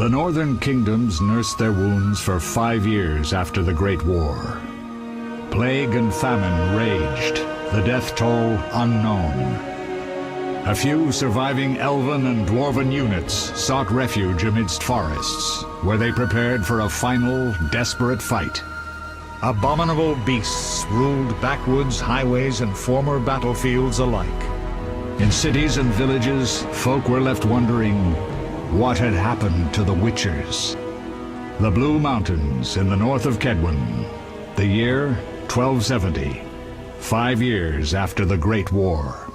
The northern kingdoms nursed their wounds for 5 years after the Great War. Plague and famine raged, the death toll unknown. A few surviving elven and dwarven units sought refuge amidst forests, where they prepared for a final, desperate fight. Abominable beasts ruled backwoods, highways, and former battlefields alike. In cities and villages, folk were left wondering what had happened to the Witchers. The Blue Mountains in the north of Kedwen. The year 1270, 5 years after the Great War.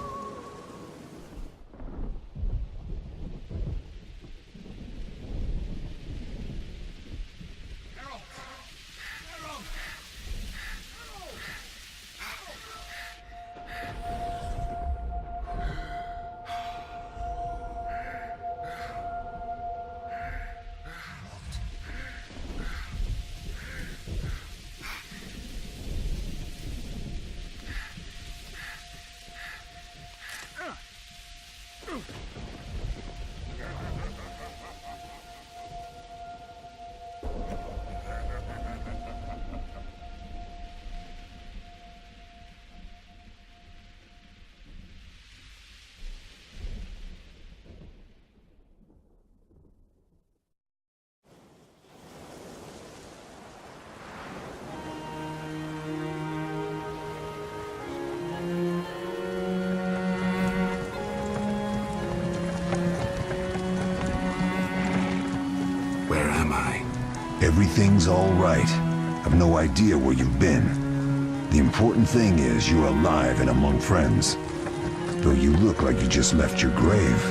Everything's all right. I've no idea where you've been. The important thing is you're alive and among friends. Though you look like you just left your grave.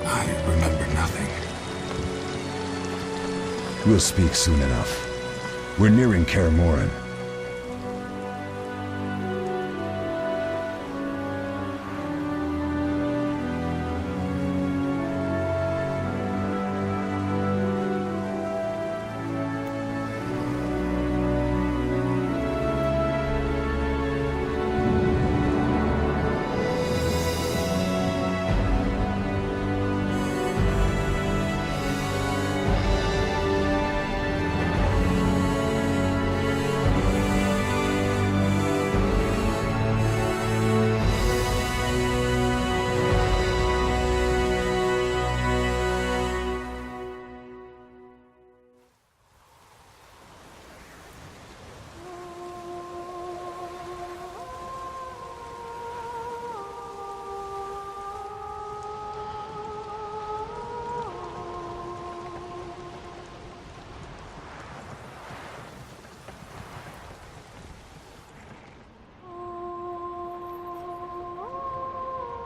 I remember nothing. We'll speak soon enough. We're nearing Kaer Morhen.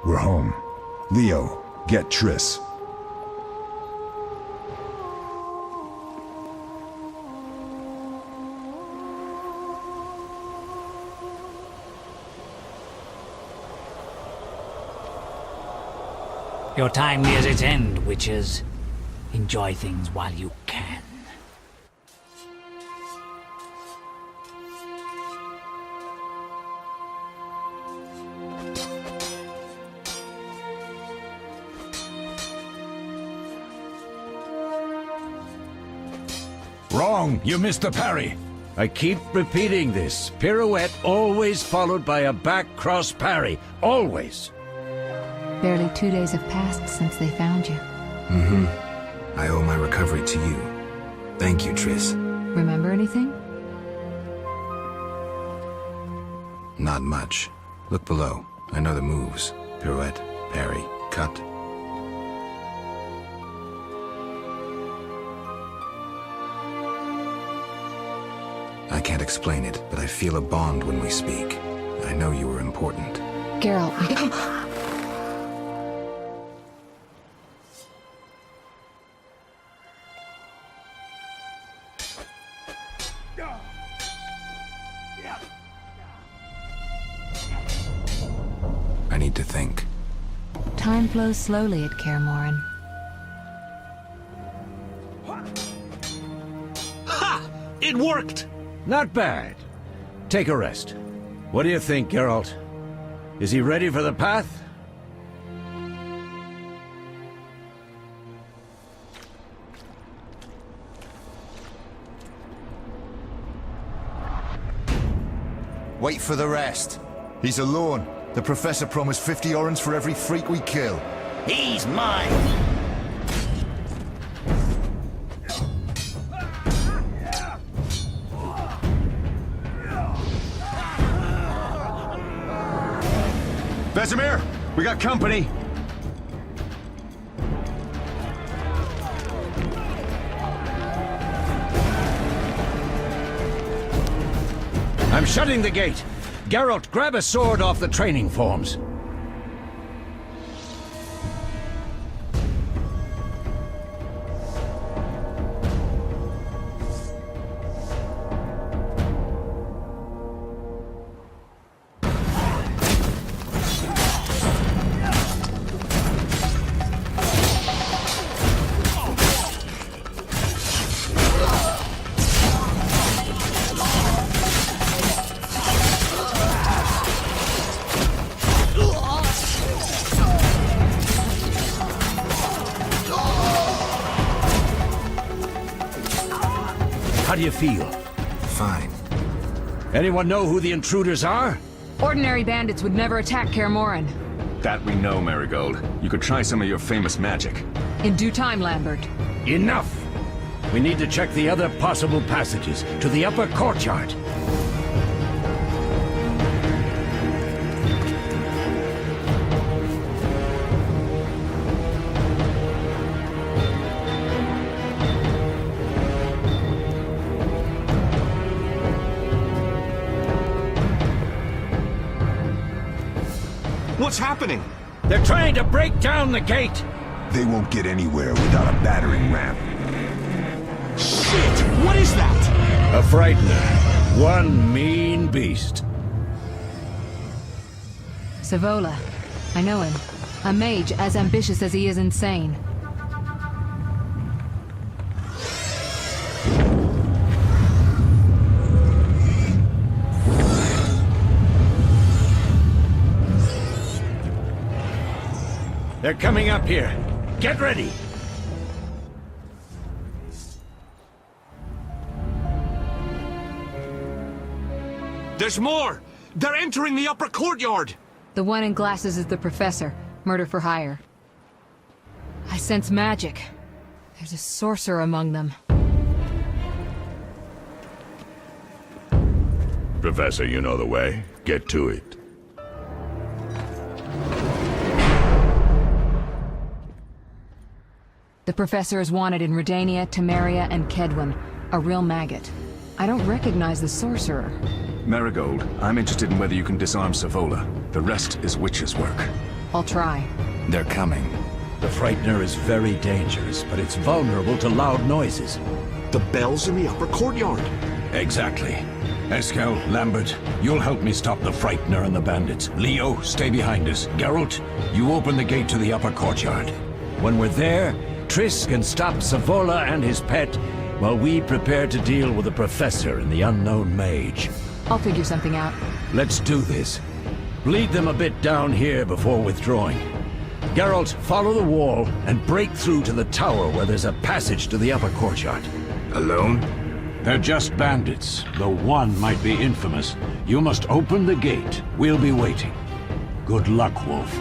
We're home. Leo, get Triss. Your time nears its end, witches. Enjoy things while you can. Wrong! You missed the parry! I keep repeating this. Pirouette always followed by a back cross parry. Always! Barely 2 days have passed since they found you. I owe my recovery to you. Thank you, Triss. Remember anything? Not much. Look below. I know the moves. Pirouette, parry, cut. I can't explain it, but I feel a bond when we speak. I know you were important. Geralt. I need to think. Time flows slowly at Kaer Morhen. It worked! Not bad. Take a rest. What do you think, Geralt? Is he ready for the path? Wait for the rest. He's alone. The Professor promised 50 orens for every freak we kill. He's mine! Vesemir, we got company. I'm shutting the gate. Geralt, grab a sword off the training forms. How do you feel? Fine. Anyone know who the intruders are? Ordinary bandits would never attack Kaer Morhen. That we know, Marigold. You could try some of your famous magic. In due time, Lambert. Enough! We need to check the other possible passages to the upper courtyard. What's happening? They're trying to break down the gate! They won't get anywhere without a battering ram. Shit! What is that? A frightener. One mean beast. Savola. I know him. A mage as ambitious as he is insane. They're coming up here. Get ready! There's more! They're entering the upper courtyard! The one in glasses is the Professor. Murder for hire. I sense magic. There's a sorcerer among them. Professor, you know the way. Get to it. The Professor is wanted in Redania, Temeria, and Kedwin. A real maggot. I don't recognize the sorcerer. Marigold, I'm interested in whether you can disarm Savola. The rest is witch's work. I'll try. They're coming. The frightener is very dangerous, but it's vulnerable to loud noises. The bell's in the upper courtyard. Exactly. Eskel, Lambert, you'll help me stop the frightener and the bandits. Leo, stay behind us. Geralt, you open the gate to the upper courtyard. When we're there, Triss can stop Savola and his pet, while we prepare to deal with the Professor and the unknown mage. I'll figure something out. Let's do this. Lead them a bit down here before withdrawing. Geralt, follow the wall and break through to the tower where there's a passage to the upper courtyard. Alone? They're just bandits, though one might be infamous. You must open the gate. We'll be waiting. Good luck, Wolf.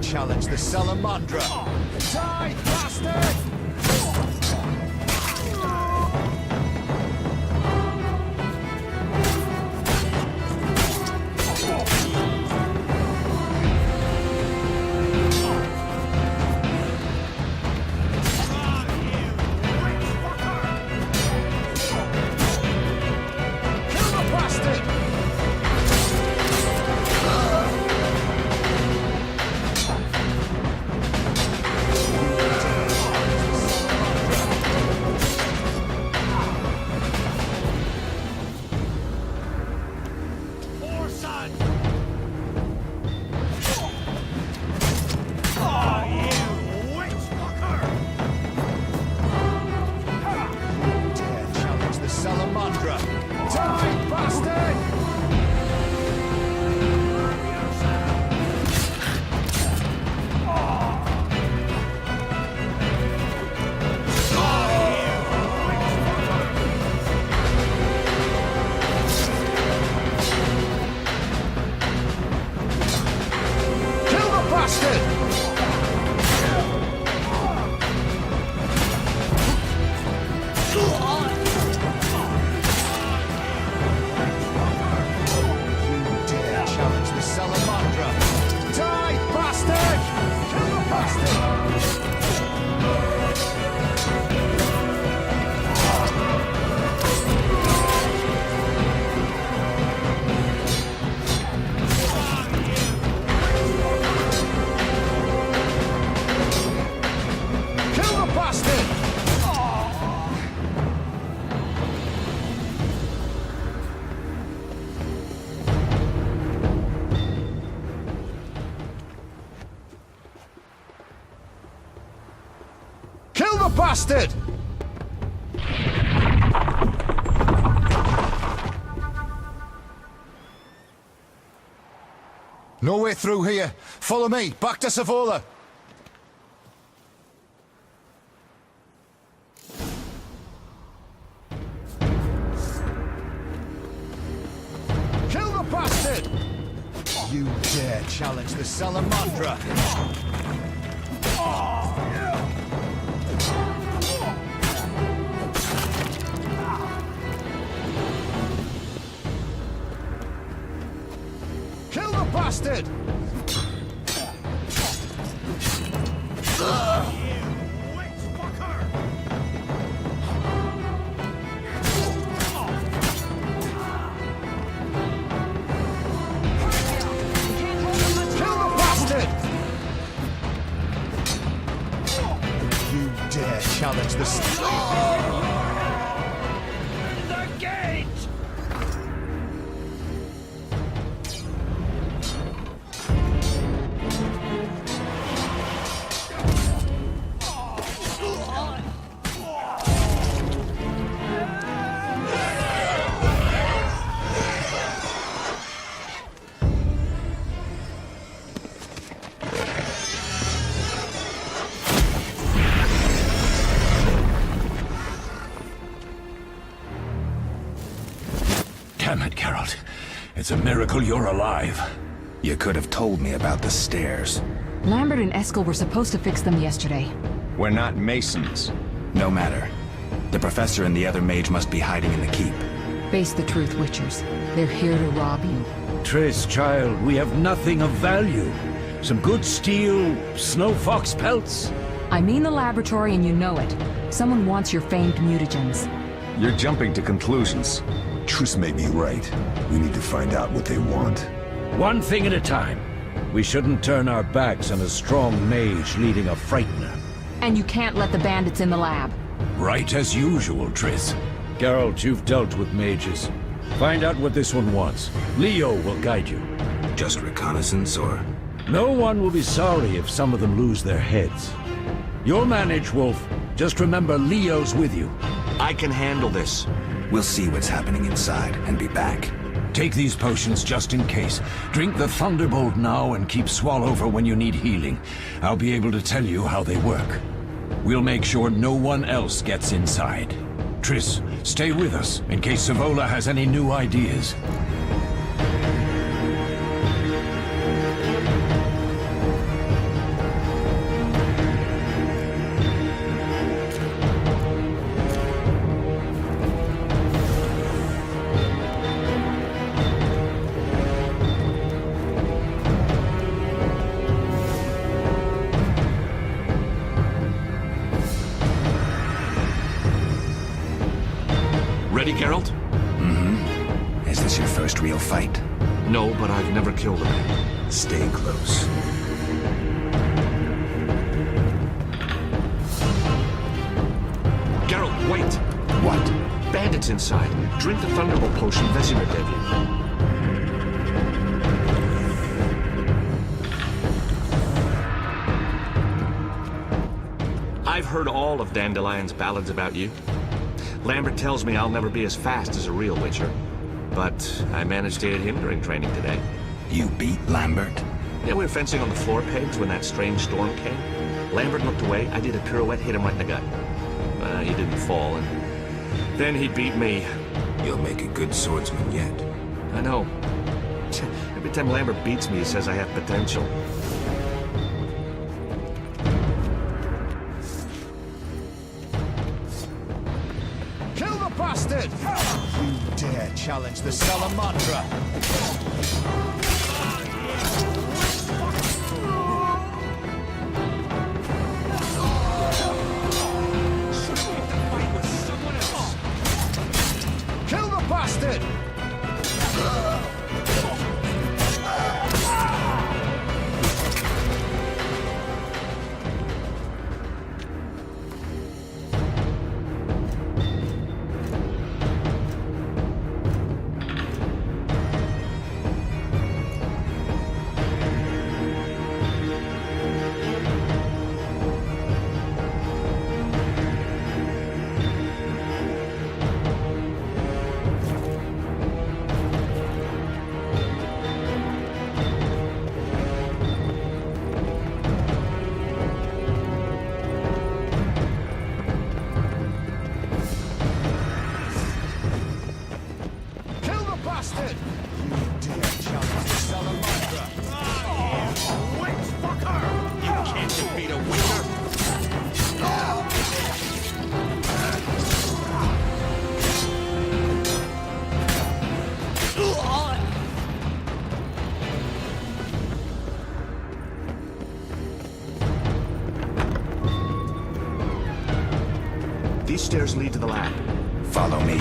Challenge the Salamandra. Die, bastard! bastard! No way through here. Follow me. Back to Savola. Kill the bastard! You dare challenge the Salamandra? Kill the bastard! Challenge this. The gate! Damn it, Geralt. It's a miracle you're alive. You could have told me about the stairs. Lambert and Eskel were supposed to fix them yesterday. We're not masons. No matter. The professor and the other mage must be hiding in the keep. Face the truth, Witchers. They're here to rob you. Triss, child, we have nothing of value. Some good steel, snow fox pelts. I mean the laboratory and you know it. Someone wants your famed mutagens. You're jumping to conclusions. Triss may be right. We need to find out what they want. One thing at a time. We shouldn't turn our backs on a strong mage leading a frightener. And you can't let the bandits in the lab. Right as usual, Triss. Geralt, you've dealt with mages. Find out what this one wants. Leo will guide you. Just reconnaissance, or...? No one will be sorry if some of them lose their heads. You'll manage, Wolf. Just remember Leo's with you. I can handle this. We'll see what's happening inside and be back. Take these potions just in case. Drink the Thunderbolt now and keep Swallover when you need healing. I'll be able to tell you how they work. We'll make sure no one else gets inside. Triss, stay with us in case Savola has any new ideas. Ready, Geralt? Mm-hmm. Is this your first real fight? No, but I've never killed a man. Stay close. Geralt, wait! What? Bandits inside. Drink the Thunderbolt potion, Vesemir gave you. I've heard all of Dandelion's ballads about you. Lambert tells me I'll never be as fast as a real Witcher. But I managed to hit him during training today. You beat Lambert? Yeah, we were fencing on the floor pegs when that strange storm came. Lambert looked away, I did a pirouette, hit him right in the gut. He didn't fall, and then he beat me. You'll make a good swordsman yet. I know. Every time Lambert beats me, he says I have potential. Kill the bastard! You dare challenge the Salamandra? Kill the bastard! These stairs lead to the lab. Follow me.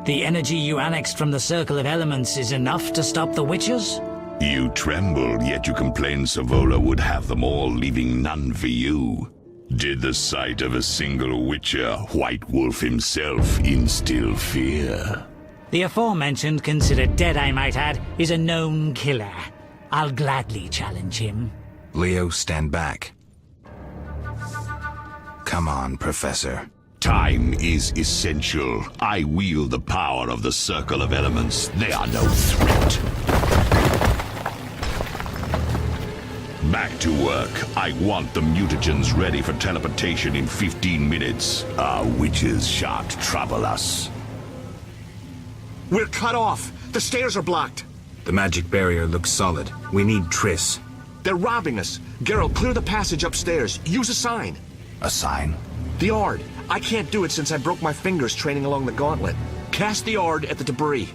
The energy you annexed from the Circle of Elements is enough to stop the Witches? You trembled, yet you complained Savola would have them all, leaving none for you. Did the sight of a single Witcher, White Wolf himself, instill fear? The aforementioned, considered dead I might add, is a known killer. I'll gladly challenge him. Leo, stand back. Come on, Professor. Time is essential. I wield the power of the Circle of Elements. They are no threat. Back to work. I want the mutagens ready for teleportation in 15 minutes. Our witches shan't trouble us. We're cut off! The stairs are blocked! The magic barrier looks solid. We need Triss. They're robbing us! Geralt, clear the passage upstairs. Use a sign. A sign? The Ard. I can't do it since I broke my fingers training along the gauntlet. Cast the Ard at the debris.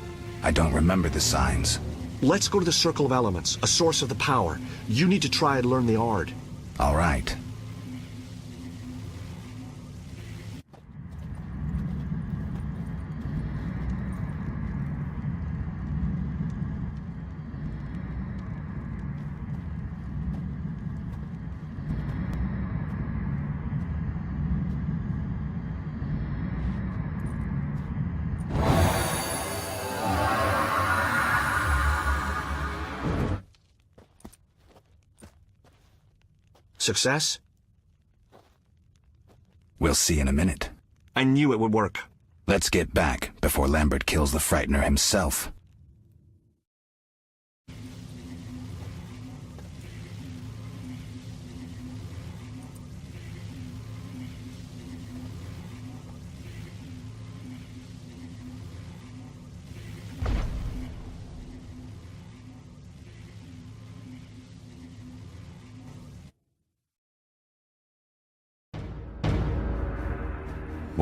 I don't remember the signs. Let's go to the Circle of Elements, a source of the power. You need to try and learn the Ard. All right. Success? We'll see in a minute. I knew it would work. Let's get back before Lambert kills the Frightener himself.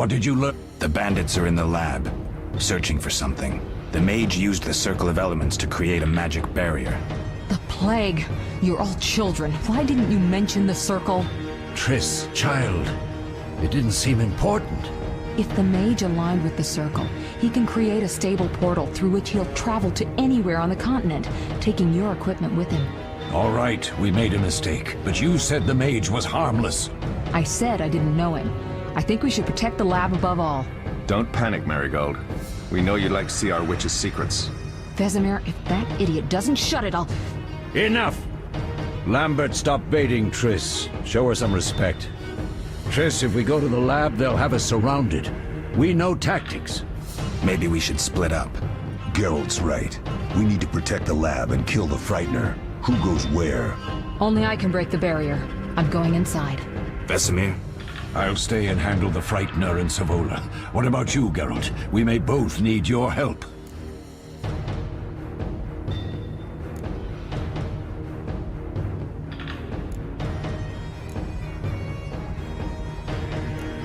What did you learn? The bandits are in the lab, searching for something. The mage used the Circle of Elements to create a magic barrier. The plague. You're all children. Why didn't you mention the circle? Triss, child. It didn't seem important. If the mage aligned with the circle, he can create a stable portal through which he'll travel to anywhere on the continent, taking your equipment with him. All right, we made a mistake, but you said the mage was harmless. I said I didn't know him. I think we should protect the lab above all. Don't panic, Marigold. We know you'd like to see our witch's secrets. Vesemir, if that idiot doesn't shut it, I'll... Enough! Lambert, stop baiting Triss. Show her some respect. Triss, if we go to the lab, they'll have us surrounded. We know tactics. Maybe we should split up. Geralt's right. We need to protect the lab and kill the Frightener. Who goes where? Only I can break the barrier. I'm going inside. Vesemir? I'll stay and handle the Frightener and Savola. What about you, Geralt? We may both need your help.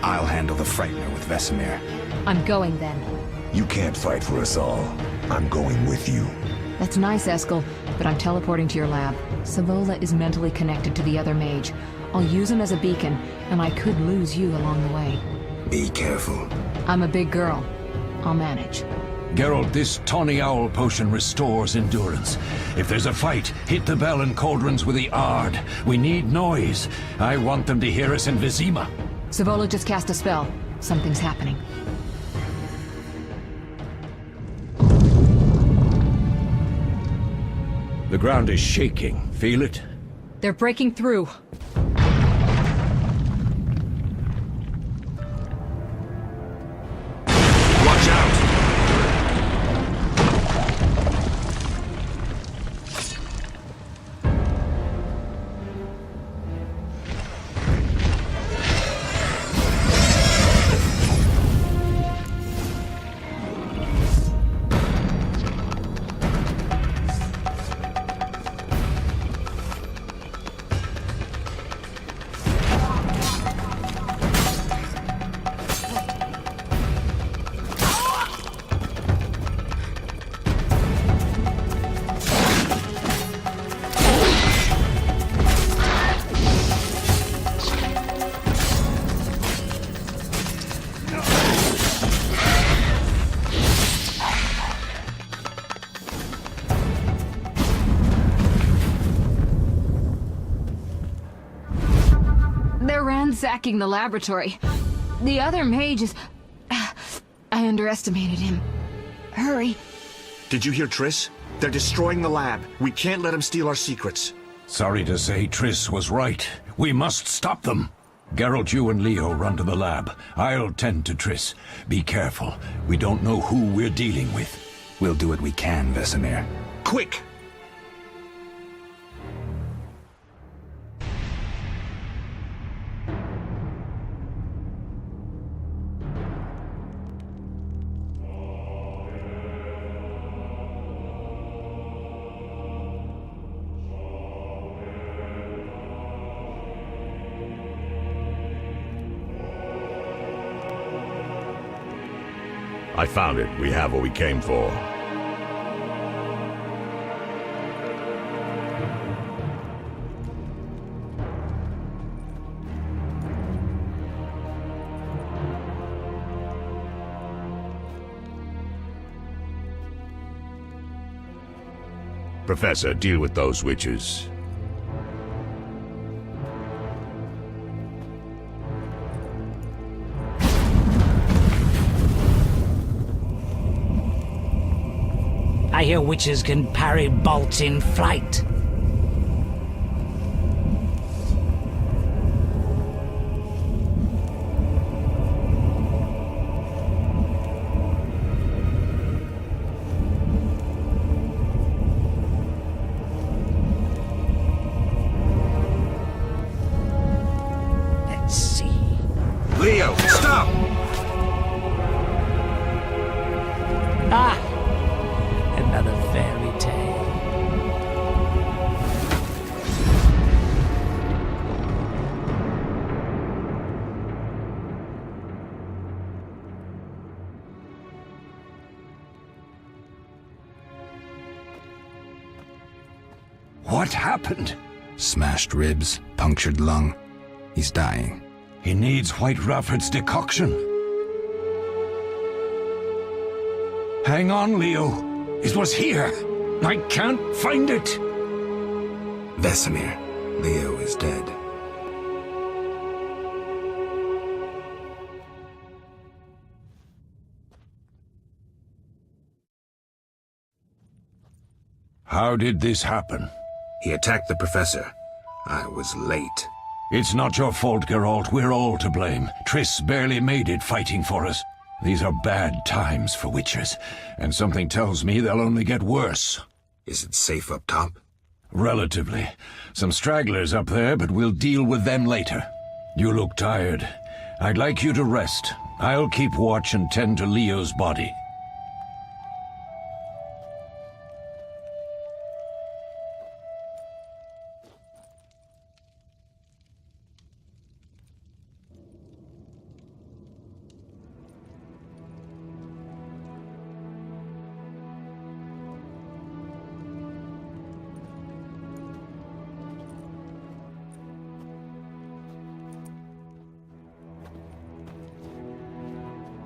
I'll handle the Frightener with Vesemir. I'm going then. You can't fight for us all. I'm going with you. That's nice, Eskel, but I'm teleporting to your lab. Savola is mentally connected to the other mage. I'll use him as a beacon, and I could lose you along the way. Be careful. I'm a big girl. I'll manage. Geralt, this Tawny Owl potion restores endurance. If there's a fight, hit the bell and cauldrons with the Ard. We need noise. I want them to hear us in Vizima. Savola just cast a spell. Something's happening. The ground is shaking. Feel it? They're breaking through. Watch out! They're ransacking the laboratory. The other mage is... I underestimated him. Hurry. Did you hear Triss? They're destroying the lab. We can't let them steal our secrets. Sorry to say, Triss was right. We must stop them. Geralt, you and Leo run to the lab. I'll tend to Triss. Be careful. We don't know who we're dealing with. We'll do what we can, Vesemir. Quick! I found it. We have what we came for. Professor, deal with those witches. I hear witches can parry bolts in flight. Let's see. Leo, stop! Ah! Another fairy tale. What happened? Smashed ribs, punctured lung. He's dying. He needs White Rafford's decoction. Hang on, Leo. It was here. I can't find it. Vesemir, Leo is dead. How did this happen? He attacked the professor. I was late. It's not your fault, Geralt. We're all to blame. Triss barely made it fighting for us. These are bad times for witchers, and something tells me they'll only get worse. Is it safe up top? Relatively. Some stragglers up there, but we'll deal with them later. You look tired. I'd like you to rest. I'll keep watch and tend to Leo's body.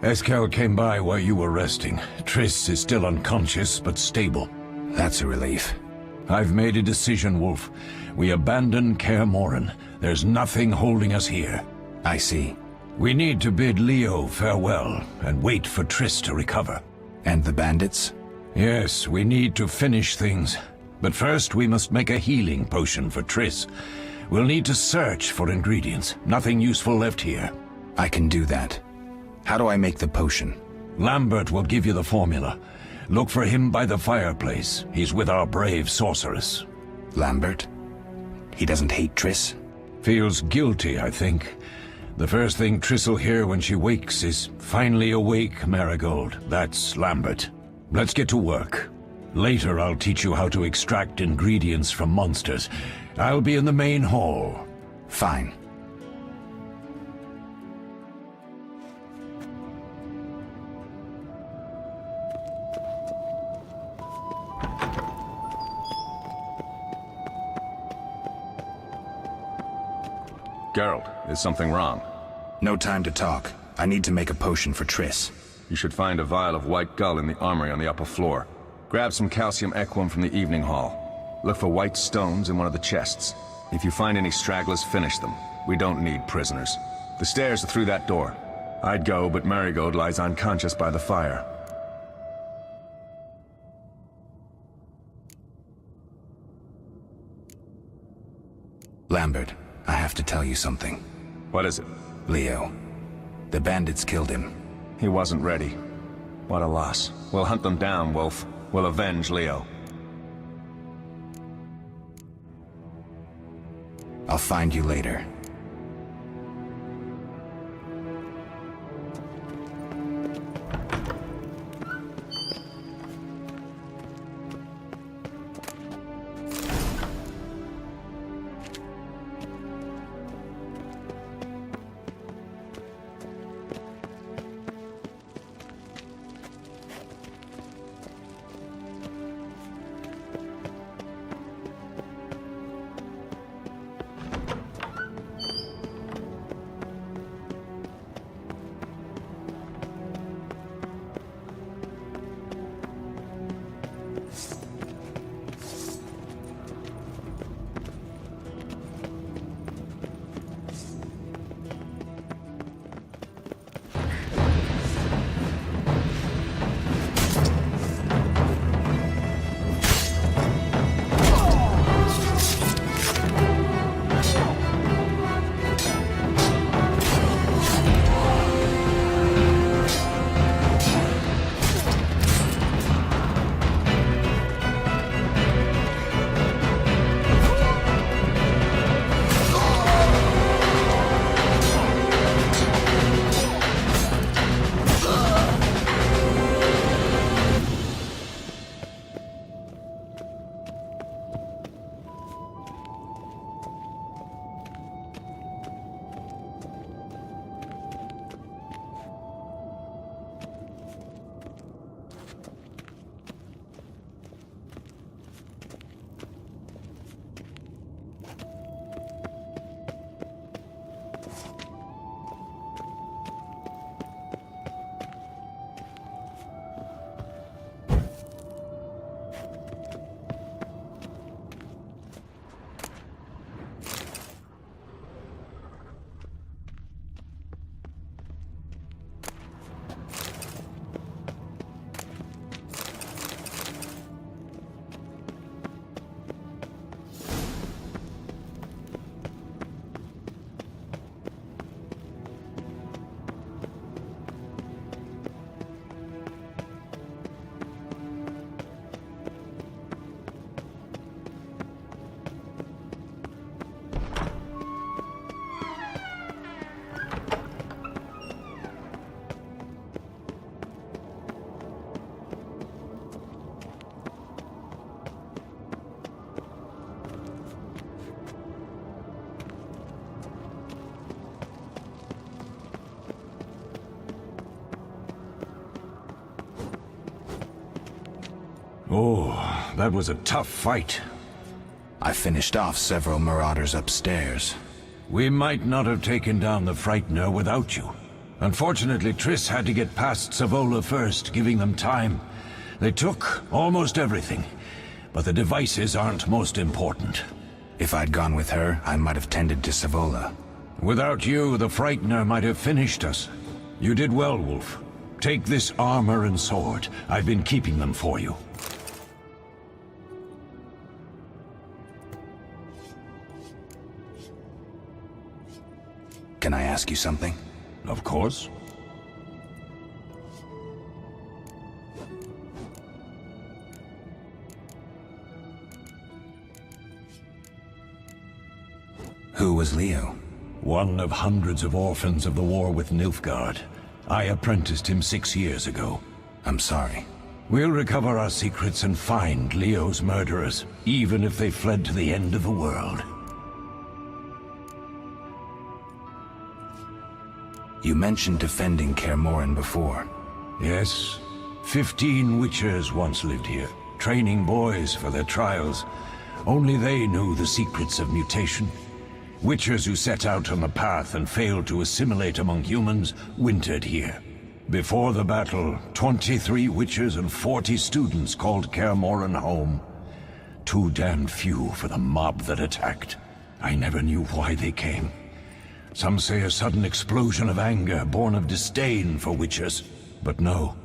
Eskel came by while you were resting. Triss is still unconscious, but stable. That's a relief. I've made a decision, Wolf. We abandon Kaer Morhen. There's nothing holding us here. I see. We need to bid Leo farewell and wait for Triss to recover. And the bandits? Yes, we need to finish things. But first we must make a healing potion for Triss. We'll need to search for ingredients. Nothing useful left here. I can do that. How do I make the potion? Lambert will give you the formula. Look for him by the fireplace. He's with our brave sorceress. Lambert? He doesn't hate Triss? Feels guilty, I think. The first thing Triss will hear when she wakes is, "Finally awake, Marigold." That's Lambert. Let's get to work. Later I'll teach you how to extract ingredients from monsters. I'll be in the main hall. Fine. Geralt, is something wrong? No time to talk. I need to make a potion for Triss. You should find a vial of white gull in the armory on the upper floor. Grab some calcium equum from the evening hall. Look for white stones in one of the chests. If you find any stragglers, finish them. We don't need prisoners. The stairs are through that door. I'd go, but Marigold lies unconscious by the fire. Lambert, I have to tell you something. What is it? Leo. The bandits killed him. He wasn't ready. What a loss. We'll hunt them down, Wolf. We'll avenge Leo. I'll find you later. Oh, that was a tough fight. I finished off several marauders upstairs. We might not have taken down the Frightener without you. Unfortunately, Triss had to get past Savola first, giving them time. They took almost everything, but the devices aren't most important. If I'd gone with her, I might have tended to Savola. Without you, the Frightener might have finished us. You did well, Wolf. Take this armor and sword. I've been keeping them for you. Can I ask you something? Of course. Who was Leo? One of hundreds of orphans of the war with Nilfgaard. I apprenticed him 6 years ago. I'm sorry. We'll recover our secrets and find Leo's murderers, even if they fled to the end of the world. You mentioned defending Kaer Morhen before. Yes. 15 witchers once lived here, training boys for their trials. Only they knew the secrets of mutation. Witchers who set out on the path and failed to assimilate among humans wintered here. Before the battle, 23 witchers and 40 students called Kaer Morhen home. Too damned few for the mob that attacked. I never knew why they came. Some say a sudden explosion of anger born of disdain for witchers. But no.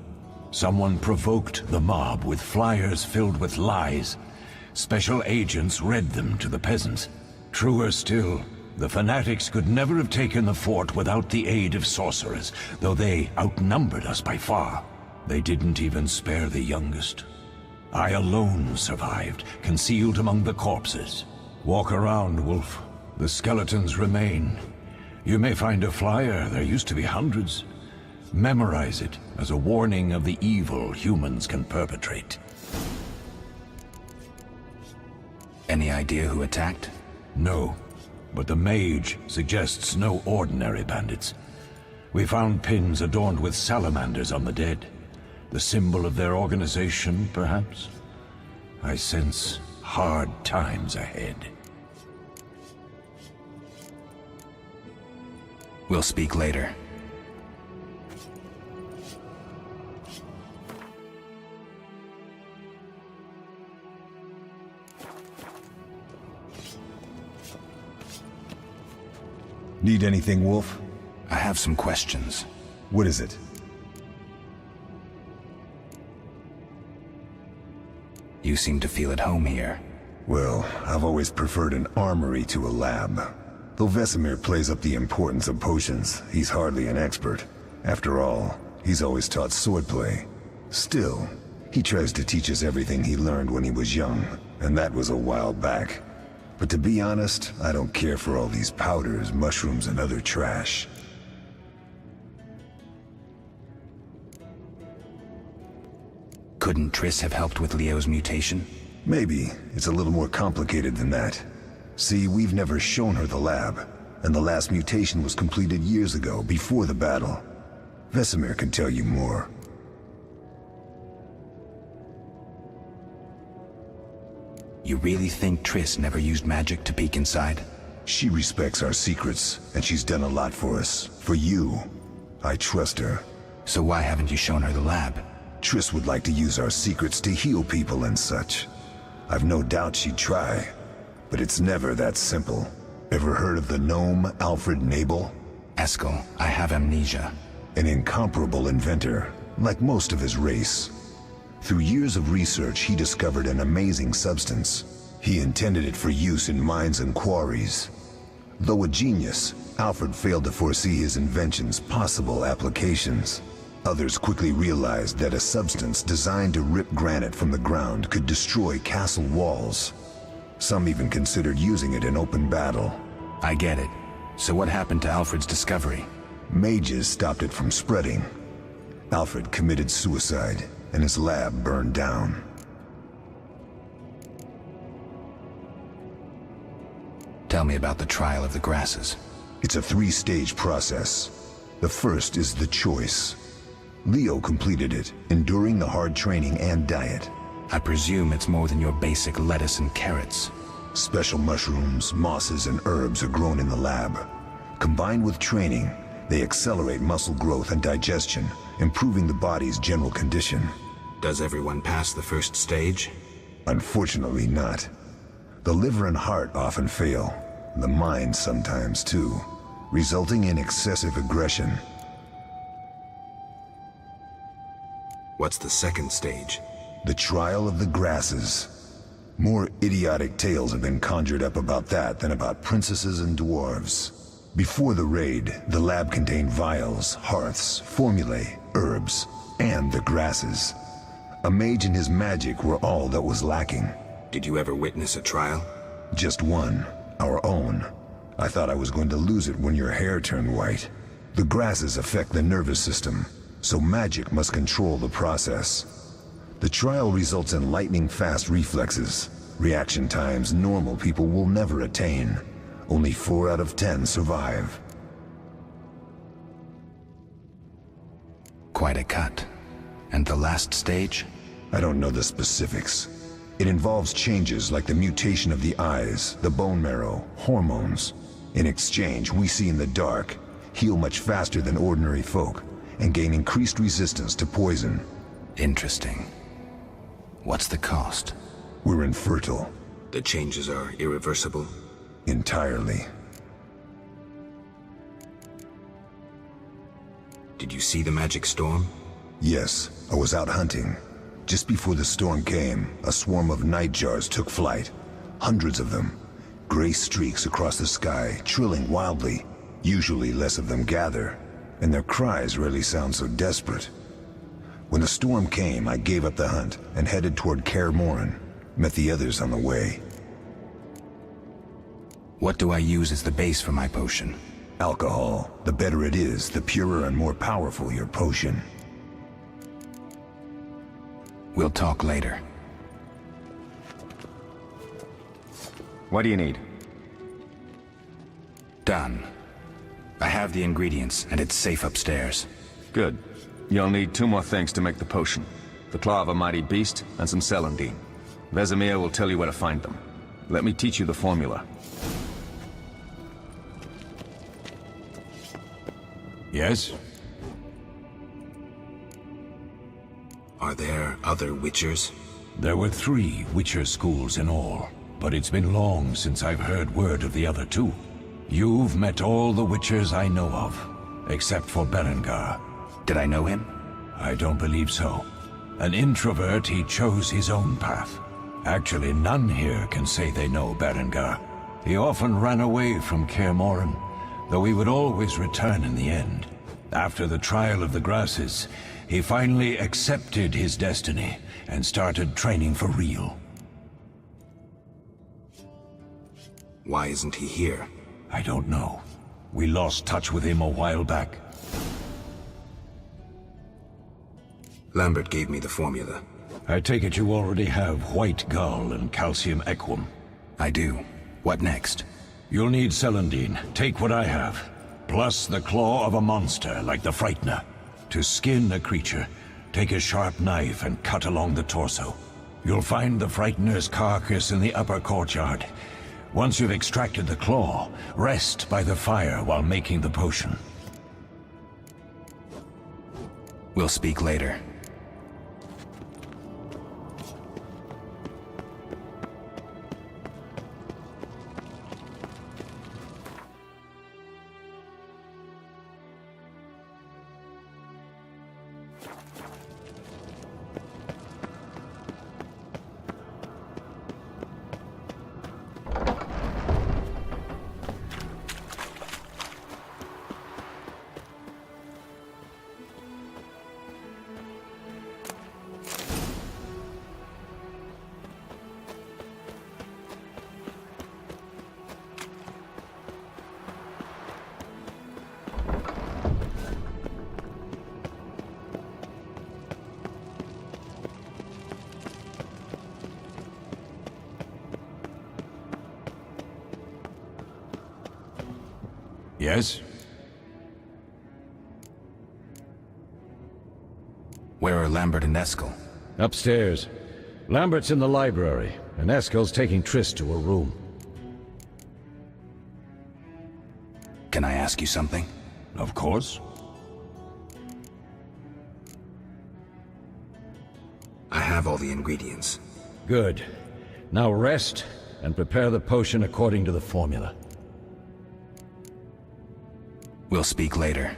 Someone provoked the mob with flyers filled with lies. Special agents read them to the peasants. Truer still, the fanatics could never have taken the fort without the aid of sorcerers, though they outnumbered us by far. They didn't even spare the youngest. I alone survived, concealed among the corpses. Walk around, Wolf. The skeletons remain. You may find a flyer, there used to be hundreds. Memorize it as a warning of the evil humans can perpetrate. Any idea who attacked? No, but the mage suggests no ordinary bandits. We found pins adorned with salamanders on the dead. The symbol of their organization, perhaps? I sense hard times ahead. We'll speak later. Need anything, Wolf? I have some questions. What is it? You seem to feel at home here. Well, I've always preferred an armory to a lab. Though Vesemir plays up the importance of potions, he's hardly an expert. After all, he's always taught swordplay. Still, he tries to teach us everything he learned when he was young, and that was a while back. But to be honest, I don't care for all these powders, mushrooms, and other trash. Couldn't Triss have helped with Leo's mutation? Maybe. It's a little more complicated than that. See, we've never shown her the lab, and the last mutation was completed years ago, before the battle. Vesemir can tell you more. You really think Triss never used magic to peek inside? She respects our secrets, and she's done a lot for us. For you. I trust her. So why haven't you shown her the lab? Triss would like to use our secrets to heal people and such. I've no doubt she'd try, but it's never that simple. Ever heard of the gnome Alfred Nabel? Eskel, I have amnesia. An incomparable inventor, like most of his race. Through years of research, he discovered an amazing substance. He intended it for use in mines and quarries. Though a genius, Alfred failed to foresee his invention's possible applications. Others quickly realized that a substance designed to rip granite from the ground could destroy castle walls. Some even considered using it in open battle. I get it. So what happened to Alfred's discovery? Mages stopped it from spreading. Alfred committed suicide, and his lab burned down. Tell me about the trial of the grasses. It's a three-stage process. The first is the choice. Leo completed it, enduring the hard training and diet. I presume it's more than your basic lettuce and carrots. Special mushrooms, mosses, and herbs are grown in the lab. Combined with training, they accelerate muscle growth and digestion, improving the body's general condition. Does everyone pass the first stage? Unfortunately not. The liver and heart often fail. The mind sometimes too, resulting in excessive aggression. What's the second stage? The trial of the grasses. More idiotic tales have been conjured up about that than about princesses and dwarves. Before the raid, the lab contained vials, hearths, formulae, herbs, and the grasses. A mage and his magic were all that was lacking. Did you ever witness a trial? Just one, our own. I thought I was going to lose it when your hair turned white. The grasses affect the nervous system, so magic must control the process. The trial results in lightning-fast reflexes, reaction times normal people will never attain. Only 4 out of 10 survive. Quite a cut. And the last stage? I don't know the specifics. It involves changes like the mutation of the eyes, the bone marrow, hormones. In exchange, we see in the dark, heal much faster than ordinary folk, and gain increased resistance to poison. Interesting. What's the cost? We're infertile. The changes are irreversible? Entirely. Did you see the magic storm? Yes, I was out hunting. Just before the storm came, a swarm of nightjars took flight. Hundreds of them. Gray streaks across the sky, trilling wildly. Usually less of them gather, and their cries rarely sound so desperate. When the storm came, I gave up the hunt and headed toward Kaer Morhen. Met the others on the way. What do I use as the base for my potion? Alcohol. The better it is, the purer and more powerful your potion. We'll talk later. What do you need? Done. I have the ingredients, and it's safe upstairs. Good. You'll need 2 more things to make the potion. The claw of a mighty beast, and some celandine. Vesemir will tell you where to find them. Let me teach you the formula. Yes? Are there other Witchers? There were 3 Witcher schools in all, but it's been long since I've heard word of the other 2. You've met all the Witchers I know of, except for Berengar. Did I know him? I don't believe so. An introvert, he chose his own path. Actually, none here can say they know Berengar. He often ran away from Kaer Morhen, though he would always return in the end. After the trial of the grasses, he finally accepted his destiny and started training for real. Why isn't he here? I don't know. We lost touch with him a while back. Lambert gave me the formula. I take it you already have white gall and calcium equum. I do. What next? You'll need celandine. Take what I have. Plus the claw of a monster, like the Frightener. To skin a creature, take a sharp knife and cut along the torso. You'll find the Frightener's carcass in the upper courtyard. Once you've extracted the claw, rest by the fire while making the potion. We'll speak later. Yes? Where are Lambert and Eskel? Upstairs. Lambert's in the library, and Eskel's taking Triss to her room. Can I ask you something? Of course. I have all the ingredients. Good. Now rest, and prepare the potion according to the formula. We'll speak later.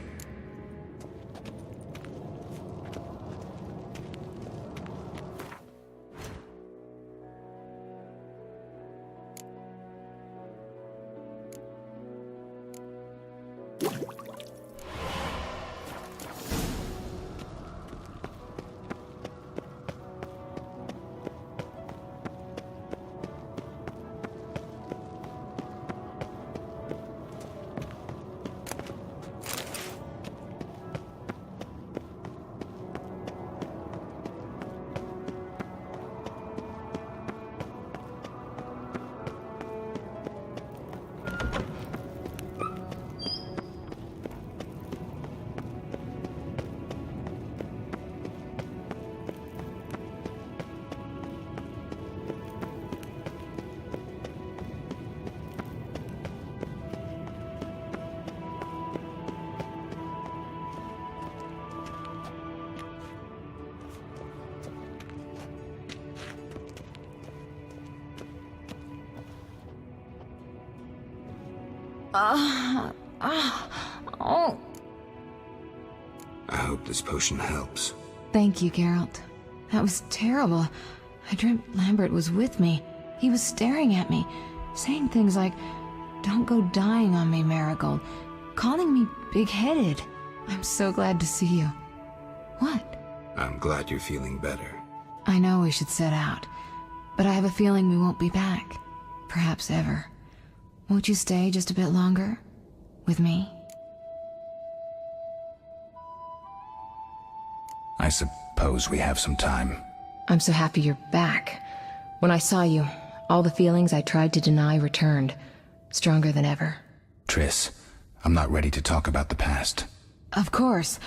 Oh. I hope this potion helps. Thank you, Geralt. That was terrible. I dreamt Lambert was with me. He was staring at me, saying things like, "Don't go dying on me, Marigold," calling me big-headed. I'm so glad to see you. What? I'm glad you're feeling better. I know we should set out, but I have a feeling we won't be back. Perhaps ever. Won't you stay just a bit longer? With me? I suppose we have some time. I'm so happy you're back. When I saw you, all the feelings I tried to deny returned, stronger than ever. Triss, I'm not ready to talk about the past. Of course.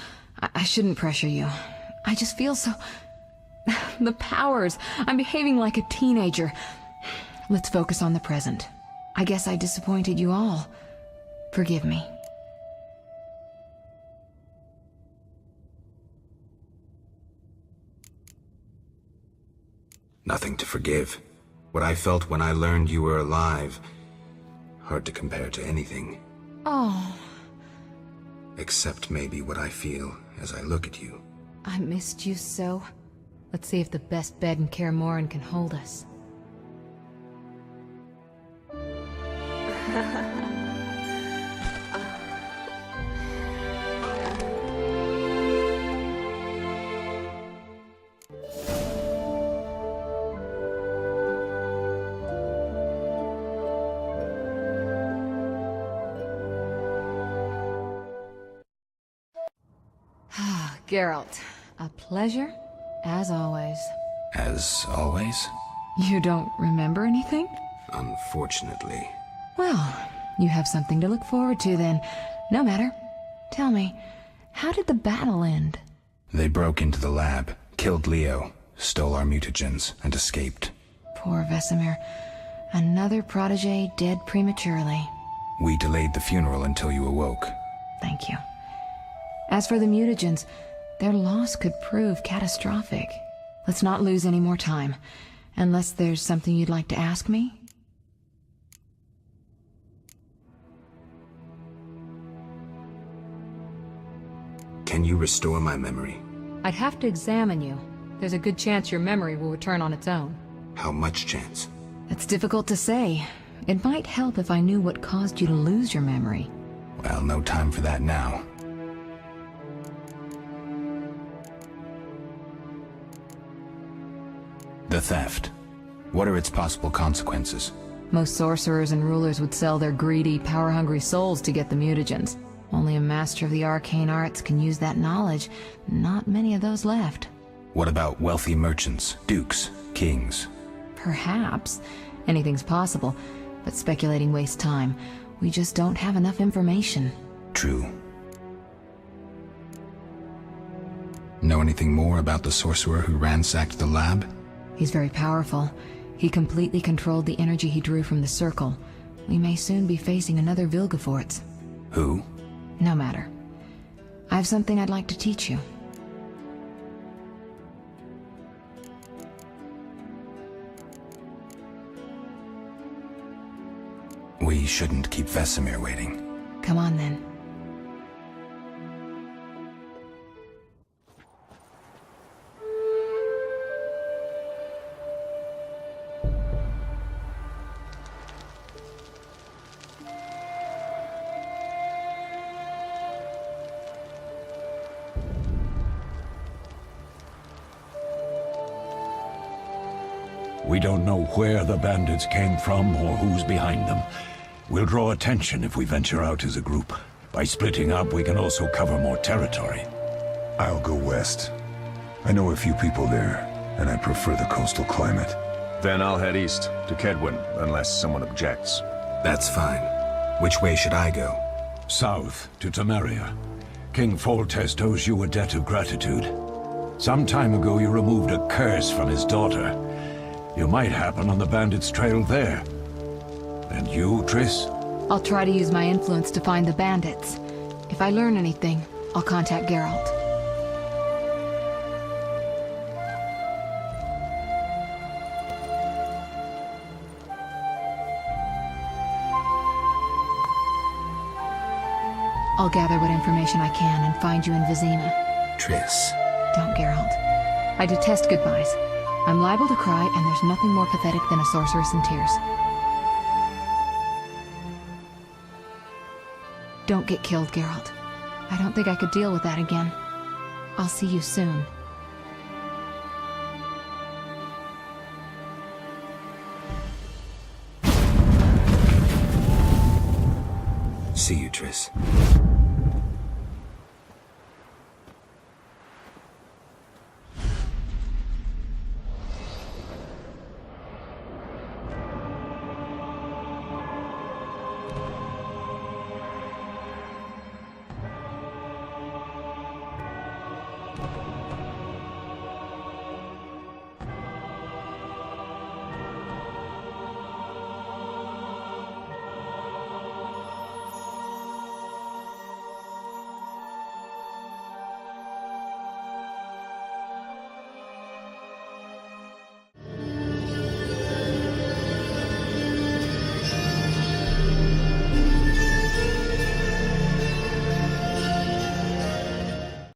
I shouldn't pressure you. I just feel so... The powers. I'm behaving like a teenager. Let's focus on the present. I guess I disappointed you all. Forgive me. Nothing to forgive. What I felt when I learned you were alive, hard to compare to anything. Oh, Except maybe what I feel as I look at you. I missed you so. Let's see if the best bed in Kaer Morhen can hold us. Geralt, a pleasure, as always. As always? You don't remember anything? Unfortunately. Well, you have something to look forward to then. No matter. Tell me, how did the battle end? They broke into the lab, killed Leo, stole our mutagens, and escaped. Poor Vesemir. Another protege dead prematurely. We delayed the funeral until you awoke. Thank you. As for the mutagens, their loss could prove catastrophic. Let's not lose any more time. Unless there's something you'd like to ask me? Can you restore my memory? I'd have to examine you. There's a good chance your memory will return on its own. How much chance? It's difficult to say. It might help if I knew what caused you to lose your memory. Well, no time for that now. The theft. What are its possible consequences? Most sorcerers and rulers would sell their greedy, power-hungry souls to get the mutagens. Only a master of the arcane arts can use that knowledge. Not many of those left. What about wealthy merchants, dukes, kings? Perhaps. Anything's possible, but speculating wastes time. We just don't have enough information. True. Know anything more about the sorcerer who ransacked the lab? He's very powerful. He completely controlled the energy he drew from the circle. We may soon be facing another Vilgefortz. Who? No matter. I have something I'd like to teach you. We shouldn't keep Vesemir waiting. Come on then. We don't know where the bandits came from or who's behind them. We'll draw attention if we venture out as a group. By splitting up, we can also cover more territory. I'll go west. I know a few people there, and I prefer the coastal climate. Then I'll head east, to Kedwin, unless someone objects. That's fine. Which way should I go? South, to Temeria. King Foltest owes you a debt of gratitude. Some time ago you removed a curse from his daughter. You might happen on the bandits' trail there. And you, Triss? I'll try to use my influence to find the bandits. If I learn anything, I'll contact Geralt. I'll gather what information I can and find you in Vizima. Triss. Don't, Geralt. I detest goodbyes. I'm liable to cry, and there's nothing more pathetic than a sorceress in tears. Don't get killed, Geralt. I don't think I could deal with that again. I'll see you soon. See you, Triss.